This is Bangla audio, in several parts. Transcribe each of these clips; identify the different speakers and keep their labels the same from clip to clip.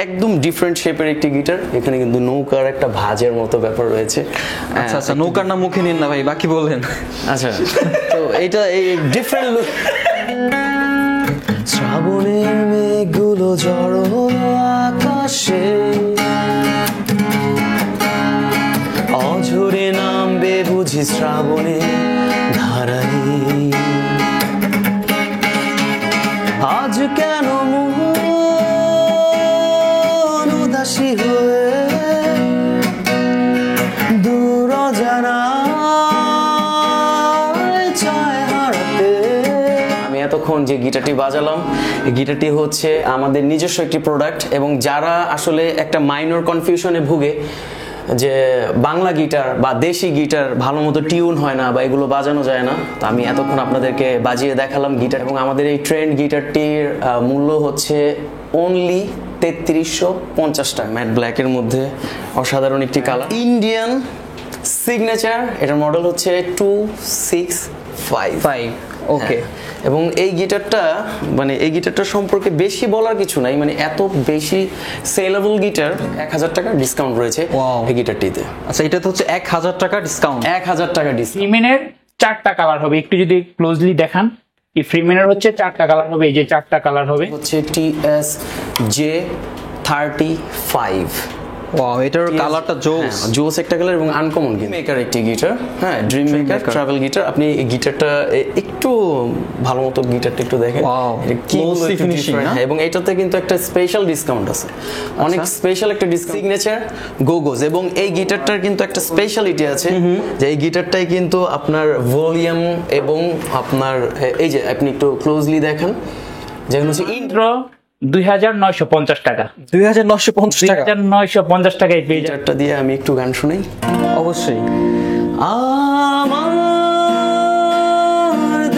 Speaker 1: একদম ডিফারেন্ট শেপের একটি গিটার। এখানে কিন্তু নৌকার একটা ভাঁজের মতো ব্যাপার রয়েছে।
Speaker 2: আচ্ছা আচ্ছা, নৌকার নাম মুখে নিন না ভাই, বাকি বলেন।
Speaker 1: আচ্ছা, তো এইটা এই ডিফারেন্ট লুক। শ্রাবণের মেঘগুলো জড়ো আকাশে, অঝরে নামবে বুঝি শ্রাবণে ধারায়। আজ কেন মন উদাসী হয়ে দূর জানায় চায় হারাতে। আমি এতক্ষণ যে গিটারটি বাজালাম, এই গিটারটি হচ্ছে আমাদের নিজস্ব একটি প্রোডাক্ট, এবং যারা আসলে একটা মাইনর কনফিউশনে ভুগে যে বাংলা গিটার বা দেশি গিটার ভালো মতো টিউন হয় না বা এগুলো বাজানো যায় না, তো আমি এতক্ষণ আপনাদেরকে বাজিয়ে দেখালাম গিটার। এবং আমাদের এই ট্রেন্ড গিটারটির মূল্য হচ্ছে অনলি 3350 টাকা। ম্যাট ব্ল্যাকের মধ্যে অসাধারণ একটি কালার, ইন্ডিয়ান সিগনেচার। এটার মডেল হচ্ছে 265।
Speaker 2: ওকে।
Speaker 1: এবং এই গিটারটা মানে এই গিটারটা সম্পর্কে বেশি বলার কিছু নাই, মানে এত বেশি সেলেবল গিটার। 1000 টাকা ডিসকাউন্ট রয়েছে এই গিটারটিতে।
Speaker 2: আচ্ছা, এটা তো হচ্ছে 1000 টাকা ডিসকাউন্ট।
Speaker 1: 1000 টাকা ডিসকাউন্ট।
Speaker 3: ফ্রিম্যানের 4টা কালার হবে, একটু যদি ক্লোজলি দেখান, এই ফ্রিম্যানের হচ্ছে 4টা কালার হবে, এই যে 4টা কালার হবে।
Speaker 1: হচ্ছে TSJ35।
Speaker 2: ওয়াও, এটার কালারটা জোস
Speaker 1: জোস একটা কালার এবং আনকমন। মেকার একটি গিটার, হ্যাঁ, ড্রিম মেকার ট্রাভেল গিটার। আপনি এই গিটারটা একটু ভালো মতো গিটারটা একটু দেখেন, এবং এটাতে কিন্তু একটা স্পেশাল ডিসকাউন্ট আছে, অনেক স্পেশাল একটা সিগনেচার গোগোজ। এবং এই গিটারটার কিন্তু একটা স্পেশালিটি আছে যে এই গিটারটাই কিন্তু আপনার ভলিউম এবং আপনার এই যে আপনি একটু ক্লোজলি দেখেন, যেগুলো হচ্ছে
Speaker 3: ইন্ট্রো 2950 টাকা।
Speaker 2: 2950 টাকা,
Speaker 3: 2950 টাকায় পেয়ে যায়।
Speaker 1: গিটারটা দিয়ে আমি একটু গান শুনাই।
Speaker 2: অবশ্যই।
Speaker 1: আমার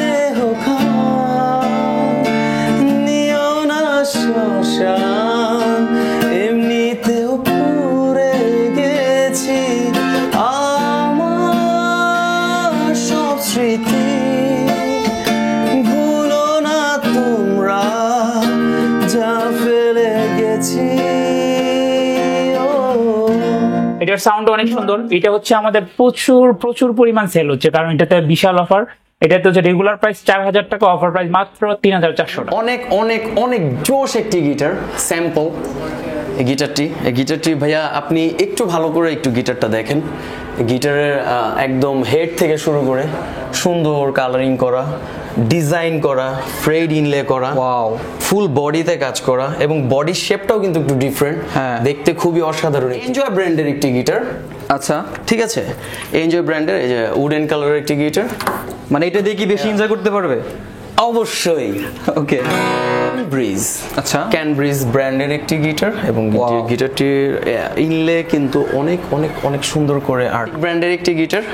Speaker 1: দেহ নিও না শ্মশান, এমনিতেও পুড়ে গেছি আমার সব স্মৃতি, ভুলো না তোমরা যা ফেলে গেছি।
Speaker 3: এটার সাউন্ড অনেক সুন্দর। এটা হচ্ছে আমাদের প্রচুর পরিমাণ সেল হচ্ছে, কারণ এটাতে বিশাল অফার। এটাতে হচ্ছে রেগুলার প্রাইস 4000 টাকা, অফার প্রাইস মাত্র 3400 টাকা।
Speaker 1: অনেক অনেক অনেক জোশ একটি গিটার স্যাম্পল এই গিটারটি ভাইয়া আপনি একটু ভালো করে একটু গিটারটা দেখেন। গিটারের একদম হেড থেকে শুরু করে সুন্দর কালারিং করা, ডিজাইন করা, ফ্রেড ইনলে করা,
Speaker 2: ওয়াও,
Speaker 1: ফুল বডিতে কাজ করা, এবং বডি শেপটাও কিন্তু একটু ডিফারেন্ট, দেখতে খুবই অসাধারণ। এনজয় ব্র্যান্ডের একটি গিটার।
Speaker 2: আচ্ছা,
Speaker 1: ঠিক আছে, এনজয় ব্র্যান্ডের এই যে উডেন কালারের একটি গিটার।
Speaker 2: মানে এটা দিয়ে কি বেশি এনজয় করতে পারবে?
Speaker 1: অবশ্যই।
Speaker 2: ওকে।
Speaker 1: ব্রিজ,
Speaker 2: আচ্ছা,
Speaker 1: ক্যান ব্রিজ ব্র্যান্ডের একটি গিটার, এবং গিটারটির ইনলে কিন্তু অনেক অনেক অনেক সুন্দর করে আর্ট ব্র্যান্ডের একটি গিটার।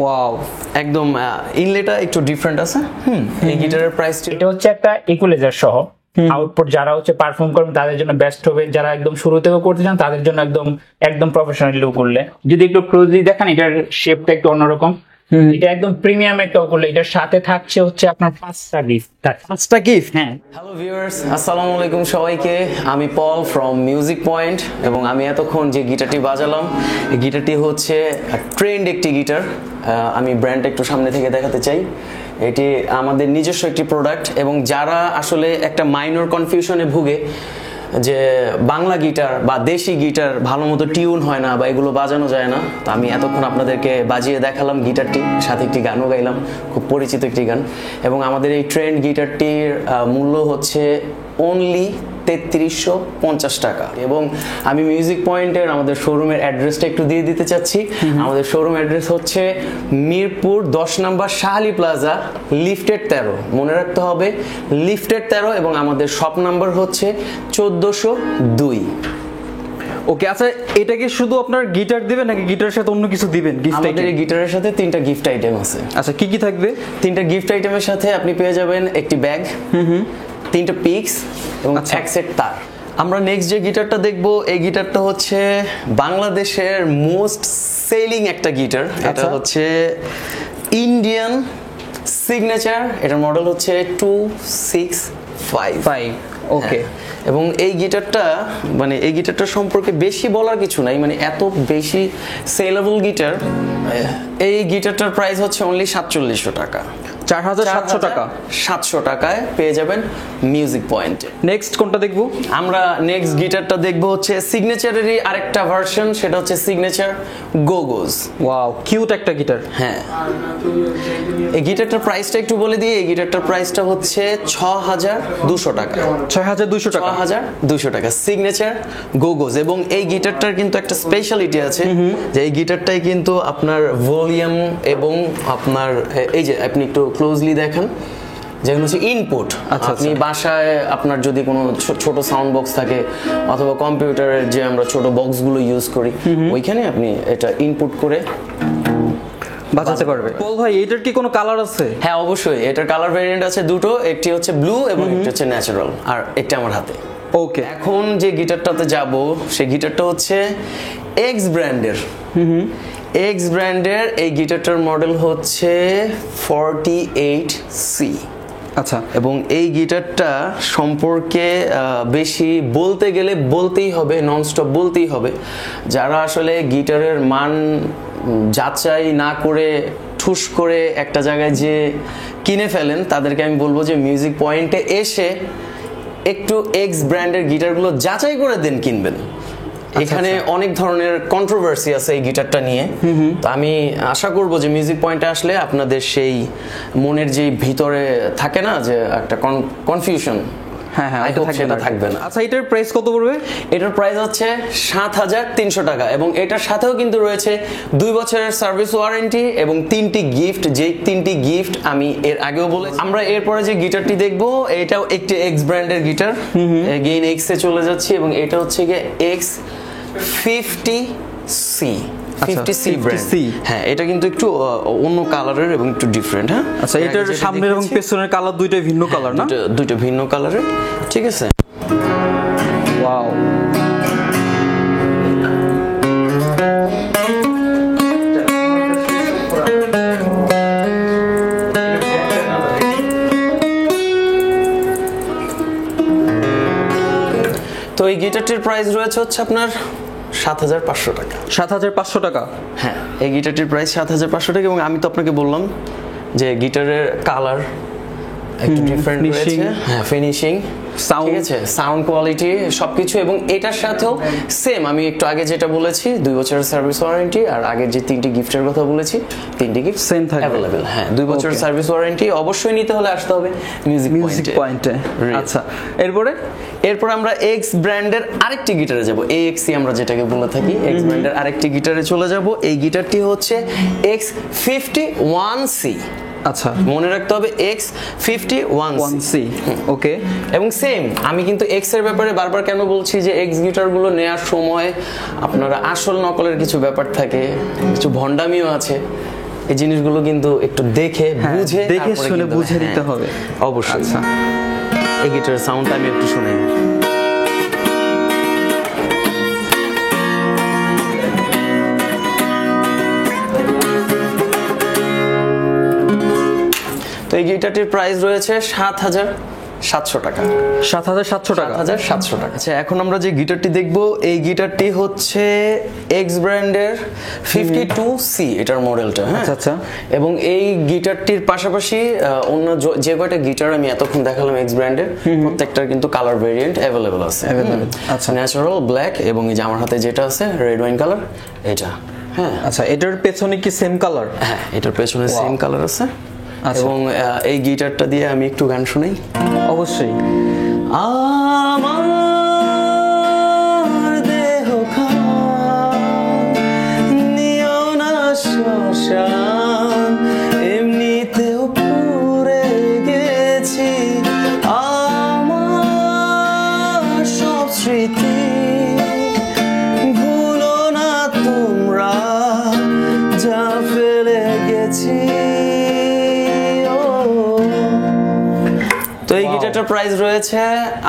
Speaker 2: ওয়াও,
Speaker 1: একদম ইনলেটা একটু ডিফারেন্ট আছে। এই গিটারের প্রাইস
Speaker 3: এটা হচ্ছে একটা ইকুয়ালাইজার সহ আউটপুট। যারা হচ্ছে পারফর্ম করবেন তাদের জন্য বেস্ট হবে, যারা একদম শুরু থেকে করতে চান তাদের জন্য একদম প্রফেশনালি করলে। যদি একটু ক্লোজলি দেখেন, এটার শেপটা একটু অন্যরকম, এটা একদম প্রিমিয়াম একটা করলে। এটার সাথে থাকছে হচ্ছে আপনার 5টা গিফট।
Speaker 2: 5টা গিফট?
Speaker 3: হ্যাঁ।
Speaker 1: হ্যালো ভিউয়ার্স, আসসালামু আলাইকুম সবাইকে। আমি পল ফ্রম মিউজিক পয়েন্ট, এবং আমি এতক্ষণ যে গিটারটি বাজালাম, এই গিটারটি হচ্ছে ট্রেন্ড একটি গিটার। আমি ব্র্যান্ডটা একটু সামনে থেকে দেখাতে চাই। এটি আমাদের নিজস্ব একটি প্রোডাক্ট, এবং যারা আসলে একটা মাইনর কনফিউশনে ভুগে যে বাংলা গিটার বা দেশি গিটার ভালো মতো টিউন হয় না বা এগুলো বাজানো যায় না, তো আমি এতক্ষণ আপনাদেরকে বাজিয়ে দেখালাম গিটারটি, সাথে একটি গানও গাইলাম, খুব পরিচিত একটি গান। এবং আমাদের এই ট্রেন্ড গিটারটির মূল্য হচ্ছে অনলি 3350 টাকা। এবং আমি মিউজিক পয়েন্টের আমাদের শোরুমের অ্যাড্রেসটা একটু দিয়ে দিতে চাচ্ছি। আমাদের শোরুম অ্যাড্রেস হচ্ছে মিরপুর 10 নম্বর শাহালি প্লাজা, লিফটেড 13। মনে রাখতে হবে লিফটেড 13, এবং আমাদের শপ নাম্বার হচ্ছে 1402।
Speaker 2: ওকে। আচ্ছা, এটা কি শুধু আপনার গিটার দিবেন নাকি গিটারের সাথে অন্য কিছু দিবেন?
Speaker 1: আমাদের এই গিটারের সাথে 3টা গিফট আইটেম আছে।
Speaker 2: আচ্ছা, কি কি থাকবে?
Speaker 1: 3টা গিফট আইটেমের সাথে আপনি পেয়ে যাবেন একটি ব্যাগ, 3টা পিক্স এবং এক সেট তার। আমরা নেক্সট যে গিটারটা দেখবো, এই গিটারটা হচ্ছে বাংলাদেশের মোস্ট সেলিং একটা গিটার। এটা হচ্ছে ইন্ডিয়ান সিগনেচার। এটার মডেল হচ্ছে 265।
Speaker 2: ওকে।
Speaker 1: এবং এই গিটারটা মানে এই গিটারটা সম্পর্কে বেশি বলার কিছু নাই, মানে এত বেশি সেলেবল গিটার। এই গিটারটার প্রাইস হচ্ছে অনলি 4700 টাকা।
Speaker 2: 4700 টাকা।
Speaker 1: 700 টাকায় পেয়ে যাবেন মিউজিক পয়েন্টে।
Speaker 2: নেক্সট কোনটা দেখবো?
Speaker 1: আমরা নেক্সট গিটারটা দেখবো হচ্ছে সিগনেচারেরই আরেকটা ভার্সন, সেটা হচ্ছে সিগনেচার গোগোজ।
Speaker 2: ওয়াও, কিউট একটা গিটার।
Speaker 1: হ্যাঁ, এই গিটারটার প্রাইসটা একটু বলে দিই। এই গিটারটার প্রাইসটা হচ্ছে 6200 টাকা।
Speaker 2: 6200 টাকা।
Speaker 1: 6200 টাকা সিগনেচার গোগোজ। এবং এই গিটারটার কিন্তু একটা স্পেশালিটি আছে, যে এই গিটারটাই কিন্তু আপনার ভলিউম এবং আপনার এই যে আপনি একটু ক্লোজলি দেখেন, যেগুলো হচ্ছে ইনপুট। আপনি বাসায় আপনার যদি কোনো ছোট সাউন্ড বক্স থাকে অথবা কম্পিউটারের যে আমরা ছোট বক্সগুলো ইউজ করি, ওইখানে আপনি এটা ইনপুট করে
Speaker 2: বাজাতে পারবে। বল ভাই, এটার কি কোনো কালার আছে?
Speaker 1: হ্যাঁ অবশ্যই, এটার কালার ভেরিয়েন্ট আছে দুটো, একটি হচ্ছে ব্লু এবং একটি হচ্ছে ন্যাচারাল, আর একটা আমার হাতে।
Speaker 2: ওকে,
Speaker 1: এখন যে গিটারটাতে যাব সেই গিটারটা হচ্ছে এক্স ব্র্যান্ডের। এক্স ব্র্যান্ডের এই গিটারটার মডেল হচ্ছে 48C।
Speaker 2: আচ্ছা।
Speaker 1: এবং এই গিটারটা সম্পর্কে বেশি বলতে গেলে বলতেই হবে, ননস্টপ বলতেই হবে। যারা আসলে গিটারের মান যাচাই না করে ঠুস করে একটা জায়গায় যে কিনে ফেলেন, তাদেরকে আমি বলবো যে মিউজিক পয়েন্টে এসে একটু এক্স ব্র্যান্ডের গিটারগুলো যাচাই করে দেন কিনবেন। এখানে অনেক ধরনের কন্ট্রোভার্সি আছে এই গিটারটা নিয়ে। তো আমি আশা করব যে মিউজিক পয়েন্টে আসলে আপনাদের সেই মনের যে ভিতরে থাকে না যে একটা কনফিউশন,
Speaker 2: হ্যাঁ হ্যাঁ,
Speaker 1: সেটা থাকবে না।
Speaker 2: আচ্ছা, এটার প্রাইস কত পড়বে?
Speaker 1: এটার প্রাইস হচ্ছে 7300 টাকা। এবং এটার সাথেও কিন্তু রয়েছে 2 বছরের সার্ভিস ওয়ারেন্টি এবং 3টি গিফট, যেই 3টি গিফট আমি এর আগেও বলেছি। আমরা এরপরে যে গিটারটি দেখবো এটাও একটি এক্স ব্র্যান্ডের গিটার। এগেইন এক্স এ চলে যাচ্ছি, এবং এটা হচ্ছে গিয়ে এক্স 50C। 50C brand. হ্যাঁ, এটা কিন্তু একটু অন্য কালারের এবং একটু ডিফারেন্ট। হ্যাঁ,
Speaker 2: আচ্ছা, এটার সামনের এবং পেছনের কালার দুইটাই ভিন্ন কালার না?
Speaker 1: দুইটা ভিন্ন কালারের, ঠিক আছে।
Speaker 2: ওয়াও,
Speaker 1: তো এই গিটারটির প্রাইস রয়েছে হচ্ছে আপনার 7500 টাকা।
Speaker 2: 7500 টাকা।
Speaker 1: হ্যাঁ, এই গিটারটির প্রাইস 7500 টাকা। এবং আমি তো আপনাকে বললাম যে গিটারের কালার একটু ডিফারেন্ট রয়েছে। হ্যাঁ, ফিনিশিং,
Speaker 2: সাউন্ড,
Speaker 1: ঠিক আছে, সাউন্ড কোয়ালিটি সবকিছু। এবং এটার সাথেও সেম আমি একটু আগে যেটা বলেছি 2 বছরের সার্ভিস ওয়ারেন্টি, আর আগে যে 3টি গিফটের কথা বলেছি 3টি গিফট
Speaker 2: সেম থাকবে
Speaker 1: अवेलेबल। হ্যাঁ, 2 বছরের সার্ভিস ওয়ারেন্টি অবশ্যই নিতে হলে আসতে হবে মিউজিক
Speaker 2: পয়েন্টে। আচ্ছা,
Speaker 1: এরপর আমরা এক্স ব্র্যান্ডের আরেকটি গিটারে যাব। এএক্সি আমরা যেটাকে বলে থাকি, এক্স ব্র্যান্ডের আরেকটি গিটারে চলে যাব। এই গিটারটি হচ্ছে X51C।
Speaker 2: আচ্ছা,
Speaker 1: মনে রাখতে হবে X51C।
Speaker 2: ওকে।
Speaker 1: এবং সেম আমি কিন্তু এক্স এর ব্যাপারে বারবার কেন বলছি যে এক্স গিটারগুলো নেওয়ার সময় আপনারা আসল নকলের কিছু ব্যাপার থাকে, কিছু ভন্ডামিও আছে। এই জিনিসগুলো কিন্তু একটু দেখে
Speaker 2: শুনে বুঝে নিতে হবে
Speaker 1: অবশ্যই।
Speaker 2: আচ্ছা,
Speaker 1: এই গিটারের সাউন্ডটা আমি একটু শুনি। তো এই গিটারটির প্রাইস রয়েছে 7700 টাকা।
Speaker 2: 7700 টাকা।
Speaker 1: 7700 টাকা। আচ্ছা, এখন আমরা যে গিটারটি দেখবো এই গিটারটি হচ্ছে এক্স ব্র্যান্ডের 52C এটার মডেলটা। হ্যাঁ,
Speaker 2: আচ্ছা।
Speaker 1: এবং এই গিটারটির পাশাপাশি অন্য যে কয়টা গিটার আমি এতক্ষণ দেখালাম এক্স ব্র্যান্ডের, প্রত্যেকটার কিন্তু কালার ভেরিয়েন্ট অ্যাভেলেবল আছে।
Speaker 2: আচ্ছা,
Speaker 1: ন্যাচারাল, ব্ল্যাক এবং এই যে আমার হাতে যেটা আছে রেড ওয়াইন কালার এটা। হ্যাঁ,
Speaker 2: আচ্ছা, এটার পেছনে কি সেম কালার?
Speaker 1: হ্যাঁ, এটার পেছনে সেম কালার আছে। এবং এই গিটারটা দিয়ে আমি একটু গান শুনাই।
Speaker 2: অবশ্যই।
Speaker 1: আমার দেহ নিও না শ্মশান, এমনিতেও পুড়ে গেছি আমার সব স্মৃতি, ভুলো না তোমরা যা ফেলে গেছি। তো এই গিটারটার প্রাইস রয়েছে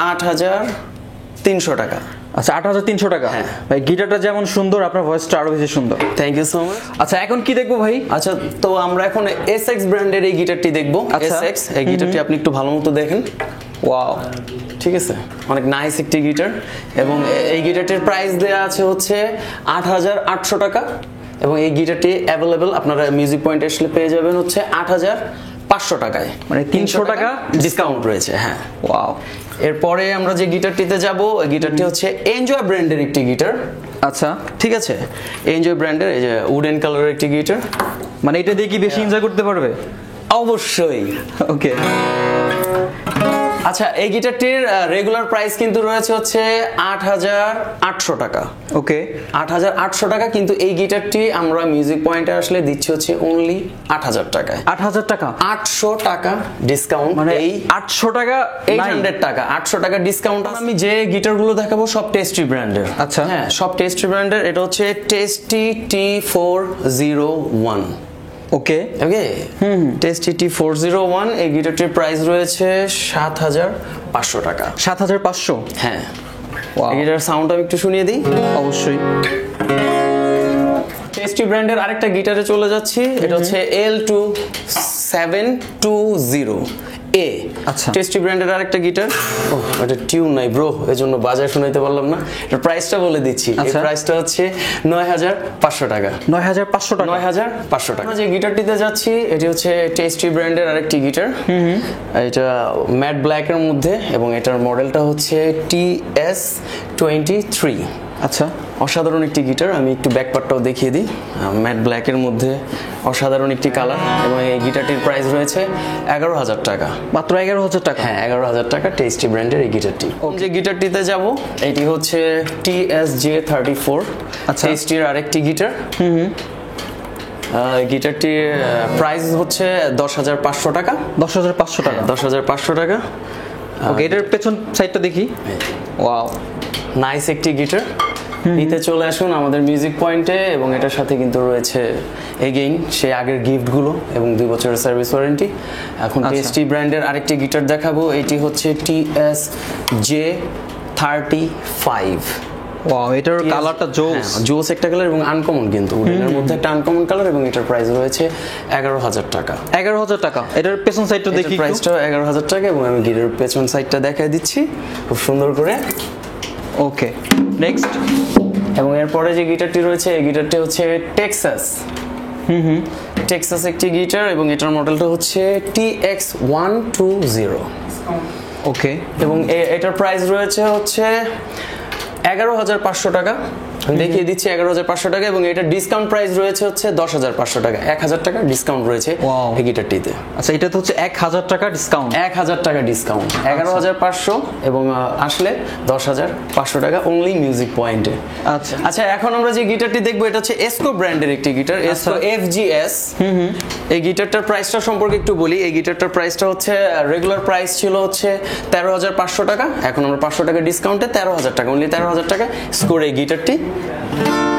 Speaker 1: 8300 টাকা।
Speaker 2: আচ্ছা, 8300 টাকা। ভাই, গিটারটা যেমন সুন্দর, আপনার ভয়েসটা আরো বেশি সুন্দর।
Speaker 1: Thank you so much.
Speaker 2: আচ্ছা, এখন কি দেখবো ভাই?
Speaker 1: আচ্ছা, তো আমরা এখন এসএক্স ব্র্যান্ডের এই গিটারটি দেখবো। এসএক্স এই গিটারটি আপনি একটু ভালো মতো দেখেন।
Speaker 2: ওয়াও,
Speaker 1: ঠিক আছে, অনেক নাইস একটি গিটার। এবং এই গিটারটির প্রাইস দেওয়া আছে হচ্ছে 8,800 টাকা। এবং এই গিটারটি অ্যাভেলেবেল আপনারা মিউজিক পয়েন্টে আসলে পেয়ে যাবেন হচ্ছে 8,500 টাকায়,
Speaker 2: মানে 300 টাকা
Speaker 1: ডিসকাউন্ট রয়েছে। হ্যাঁ,
Speaker 2: ওয়াও।
Speaker 1: এরপরে আমরা যে গিটারটিতে যাব, এই গিটারটি হচ্ছে এনজয় ব্র্যান্ডের একটি গিটার।
Speaker 2: আচ্ছা,
Speaker 1: ঠিক আছে, এনজয় ব্র্যান্ডের এই যে উডেন কালারের একটি গিটার।
Speaker 2: মানে এটা দিয়ে কি বেশি এনজয় করতে পারবে?
Speaker 1: অবশ্যই।
Speaker 2: ওকে।
Speaker 1: আচ্ছা, এই গিটারটির রেগুলার প্রাইস কিন্তু রয়েছে হচ্ছে 8,800 টাকা।
Speaker 2: ওকে,
Speaker 1: 8,800 টাকা, কিন্তু এই গিটারটি আমরা মিউজিক পয়েন্টে আসলে দিচ্ছি হচ্ছে অনলি 8,000 টাকায়।
Speaker 2: 8,000 টাকা,
Speaker 1: 800 টাকা ডিসকাউন্ট।
Speaker 2: মানে
Speaker 1: এই
Speaker 2: 800 টাকা,
Speaker 1: 800 টাকা, 800 টাকা ডিসকাউন্ট। আমি যে গিটারগুলো দেখাবো সব টেস্টি ব্র্যান্ডের।
Speaker 2: আচ্ছা।
Speaker 1: হ্যাঁ, সব টেস্টি ব্র্যান্ডের। এটা হচ্ছে টেস্টি T401।
Speaker 2: ওকে
Speaker 1: ওকে, টেস্টি T401। এই গিটারটির প্রাইস রয়েছে 7,500 টাকা।
Speaker 2: 7,500?
Speaker 1: হ্যাঁ।
Speaker 2: Wow.
Speaker 1: এই গিটার সাউন্ড আমি একটু শুনিয়ে দিই।
Speaker 2: অবশ্যই।
Speaker 1: টেস্টি ব্র্যান্ডের আরেকটা গিটারে চলে যাচ্ছি। এটা হচ্ছে L2720 এ।
Speaker 2: আচ্ছা।
Speaker 1: টেস্টি ব্র্যান্ডের আরেকটা গিটার। ও, এটা টিউন নাই ব্রো, এজন্য বাজায় শোনাইতে পারলাম না। এটার প্রাইসটা বলে দিচ্ছি। এই
Speaker 2: আচ্ছা।
Speaker 1: প্রাইসটা হচ্ছে 9,500 টাকা।
Speaker 2: 9,500 টাকা।
Speaker 1: 9,500 টাকা। যে গিটারটিতে যাচ্ছি এটি হচ্ছে টেস্টি ব্র্যান্ডের আরেকটি গিটার। এটা ম্যাট ব্ল্যাকের মধ্যে, এবং এটার মডেলটা হচ্ছে TS23।
Speaker 2: আচ্ছা,
Speaker 1: অসাধারণ একটি গিটার। আমি একটু ব্যাকপার্টটাও দেখিয়ে দিই। ম্যাট ব্ল্যাকের মধ্যে অসাধারণ একটি কালার, এবং এই গিটারটির প্রাইস রয়েছে 11,000 টাকা।
Speaker 2: মাত্র 11,000 টাকা?
Speaker 1: হ্যাঁ, 11,000 টাকা টেস্টি ব্র্যান্ডের এই গিটারটি। যে গিটারটিতে যাব এটি হচ্ছে TSJ34।
Speaker 2: আচ্ছা।
Speaker 1: টেস্টির আরেকটি গিটার। গিটারটির প্রাইস হচ্ছে 10,500 টাকা।
Speaker 2: 10,500 টাকা?
Speaker 1: 10,500 টাকা।
Speaker 2: ওকে, এটার পেছন সাইডটা দেখি। ওয়াও,
Speaker 1: নাইস একটি গিটার। নিতে চলে আসুন আমাদের মিউজিক পয়েন্টে, এবং এটার সাথে কিন্তু রয়েছে এগেইন সেই আগের গিফটগুলো এবং 2 বছরের সার্ভিস ওয়ারেন্টি। এখন টেস্টি ব্র্যান্ডের আরেকটি গিটার দেখাবো। এটি হচ্ছে TSJ35।
Speaker 2: ওয়াও, এটার কালারটা জোস।
Speaker 1: জোস একটা কালার, এবং আনকমন কিন্তু উডেনের মধ্যে একটা আনকমন কালার, এবং এটার প্রাইস রয়েছে 11,000 টাকা।
Speaker 2: 11,000 টাকা। এটার পেছন সাইডটা দেখি।
Speaker 1: প্রাইসটা 11,000 টাকা, এবং আমি গিটারের পেছন সাইডটা দেখাই দিচ্ছি খুব সুন্দর করে।
Speaker 2: ওকে, নেক্সট।
Speaker 1: এবং এরপরে যে গিটারটি রয়েছে এই গিটারটি হচ্ছে টেক্সাস। টেক্সাস একটি গিটার, এবং এটার মডেলটা হচ্ছে TX120।
Speaker 2: ওকে,
Speaker 1: এবং এটার প্রাইস রয়েছে হচ্ছে 11,500 টাকা। আমি দেখিয়ে দিচ্ছি 11,500 টাকা, এবং এটার ডিসকাউন্ট প্রাইস রয়েছে হচ্ছে 10,500 টাকা। 1,000 টাকা ডিসকাউন্ট রয়েছে এই গিটারটিতে।
Speaker 2: আচ্ছা, এটা তো হচ্ছে 1,000 টাকা ডিসকাউন্ট।
Speaker 1: 1,000 টাকা ডিসকাউন্ট, 11,500, এবং আসলে 10,500 টাকা অনলি মিউজিক পয়েন্টে।
Speaker 2: আচ্ছা
Speaker 1: আচ্ছা, এখন আমরা যে গিটারটি দেখবো এটা হচ্ছে এসকো ব্র্যান্ডের একটি গিটার, এসকো FGS। এই গিটারটার প্রাইসটা সম্পর্কে একটু বলি। এই গিটারটার প্রাইসটা হচ্ছে রেগুলার প্রাইস ছিল হচ্ছে 13,500 টাকা। এখন আমরা 500 টাকা ডিসকাউন্টে 13,000 টাকা, অনলি 13,000 টাকা স্কোর এই গিটারটি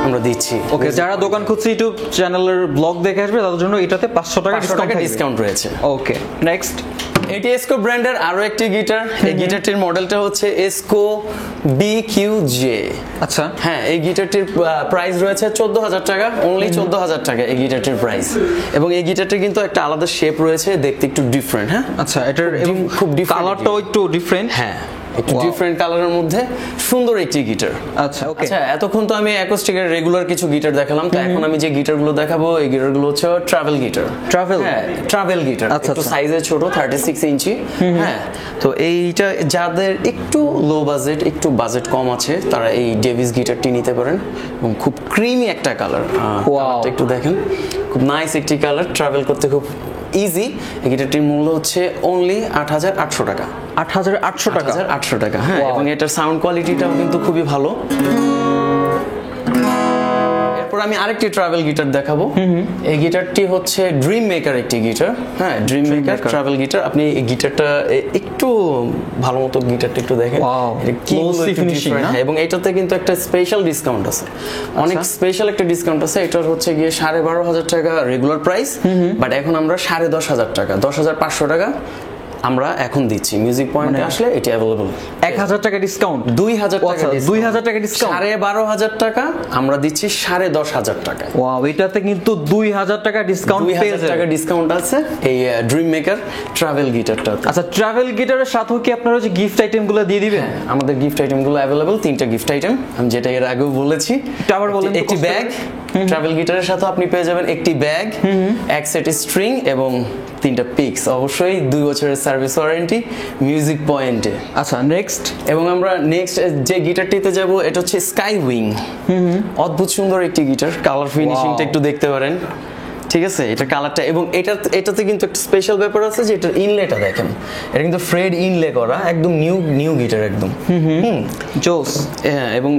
Speaker 1: আমরা দিচ্ছি।
Speaker 2: ওকে, যারা দোকান খুঁজছে ইউটিউব চ্যানেলের ব্লগ দেখে আসবে তাদের জন্য এটাতে 500 টাকা
Speaker 1: ডিসকাউন্ট রয়েছে।
Speaker 2: ওকে, নেক্সট।
Speaker 1: এটি এসকো ব্র্যান্ডের আরো একটি গিটার। এই গিটারটির মডেলটা হচ্ছে এসকো BQJ।
Speaker 2: আচ্ছা,
Speaker 1: হ্যাঁ, এই গিটারটির প্রাইস রয়েছে 14,000 টাকা, অনলি 14,000 টাকা এই গিটারটির প্রাইস। এবং এই গিটারটির কিন্তু একটা আলাদা শেপ রয়েছে, দেখতে একটু ডিফারেন্ট। হ্যাঁ,
Speaker 2: আচ্ছা, এটার
Speaker 1: খুব different
Speaker 2: কালারটাও একটু ডিফারেন্ট।
Speaker 1: হ্যাঁ, একটু ডিফারেন্ট কালারের মধ্যে সুন্দর একটি গিটার।
Speaker 2: আচ্ছা, ওকে।
Speaker 1: আচ্ছা, এতক্ষণ তো আমি অ্যাকোস্টিকের রেগুলার কিছু গিটার দেখালাম, তো এখন আমি যে গিটারগুলো দেখাবো এই গিটারগুলো হচ্ছে ট্রাভেল গিটার।
Speaker 2: ট্রাভেল?
Speaker 1: হ্যাঁ, ট্রাভেল গিটার।
Speaker 2: আচ্ছা,
Speaker 1: একটু সাইজে ছোট, 36 ইঞ্চি। হ্যাঁ, তো এইটা যাদের একটু লো বাজেট, একটু বাজেট কম আছে, তারা এই ডেভিস গিটারটি নিতে পারেন। এবং খুব ক্রিমি একটা কালার, একটু দেখেন, খুব নাইস একটি কালার, ট্রাভেল করতে খুব ইজি। এই গিটারটির মূল্য হচ্ছে অনলি 8,800 টাকা।
Speaker 2: 8,800 টাকা?
Speaker 1: 8,800 টাকা, হ্যাঁ। এবং এটার সাউন্ড কোয়ালিটিটাও কিন্তু খুবই ভালো। এরপর আমি আরেকটি ট্রাভেল গিটার দেখাবো। এই গিটারটি হচ্ছে ড্রিম মেকার একটি গিটার। হ্যাঁ, ড্রিম মেকার ট্রাভেল গিটার। আপনি এই গিটারটা একটু ভালো মতো গিটারটা একটু দেখেন, এবং এটাতে কিন্তু একটা স্পেশাল ডিসকাউন্ট আছে, অনেক স্পেশাল একটা ডিসকাউন্ট আছে। এটা হচ্ছে গিয়ে 12,500 টাকা রেগুলার প্রাইস, বাট এখন আমরা 10,500 টাকা, 10,500 টাকা আমরা এখন দিচ্ছি মিউজিক পয়েন্টে আসলে এটি অ্যাভেলেবল
Speaker 2: 1000 টাকা ডিসকাউন্ট,
Speaker 1: 2000 টাকা
Speaker 2: 2000 টাকা ডিসকাউন্ট,
Speaker 1: 12,500 টাকা আমরা দিচ্ছি 10,500 টাকা।
Speaker 2: ওয়াও, এটাতে কিন্তু 2000 টাকা ডিসকাউন্ট পেয়ে
Speaker 1: 2000 টাকা
Speaker 2: যাবেন।
Speaker 1: ডিসকাউন্ট আছে এই ড্রিম মেকার ট্রাভেল গিটারটা।
Speaker 2: আচ্ছা, ট্রাভেল গিটারের সাথেও কি আপনারা যে গিফট আইটেমগুলো দিয়ে দিবেন?
Speaker 1: আমাদের গিফট আইটেমগুলো অ্যাভেলেবল, 3টা গিফট আইটেম, আমি যেটা এর আগেও বলেছি।
Speaker 2: এটা আবার বলেন তো,
Speaker 1: একটি
Speaker 2: কষ্ট
Speaker 1: ব্যাগ, ট্রাভেল গিটারের সাথে আপনি পেয়ে যাবেন একটি ব্যাগ, এক সেট স্ট্রিং এবং 3টা পিক্স, অবশ্যই 2 বছরের সার্ভিস ওয়ারেন্টি মিউজিক পয়েন্টে।
Speaker 2: আচ্ছা, নেক্সট
Speaker 1: এবং আমরা নেক্সট যে গিটারটিতে যাব এটা হচ্ছে স্কাই উইং। অদ্ভুত সুন্দর একটি গিটার, কালার ফিনিশিংটা একটু দেখতে পারেন, ঠিক আছে? এটা কালারটা, এবং এটাতে কিন্তু একটা স্পেশাল ব্যাপার আছে যে এটার ইনলেটা দেখেন, এটা কিন্তু ফ্রেড ইনলে করা, একদম নিউ গিটার একদম।
Speaker 2: জোস।
Speaker 1: হ্যাঁ, এবং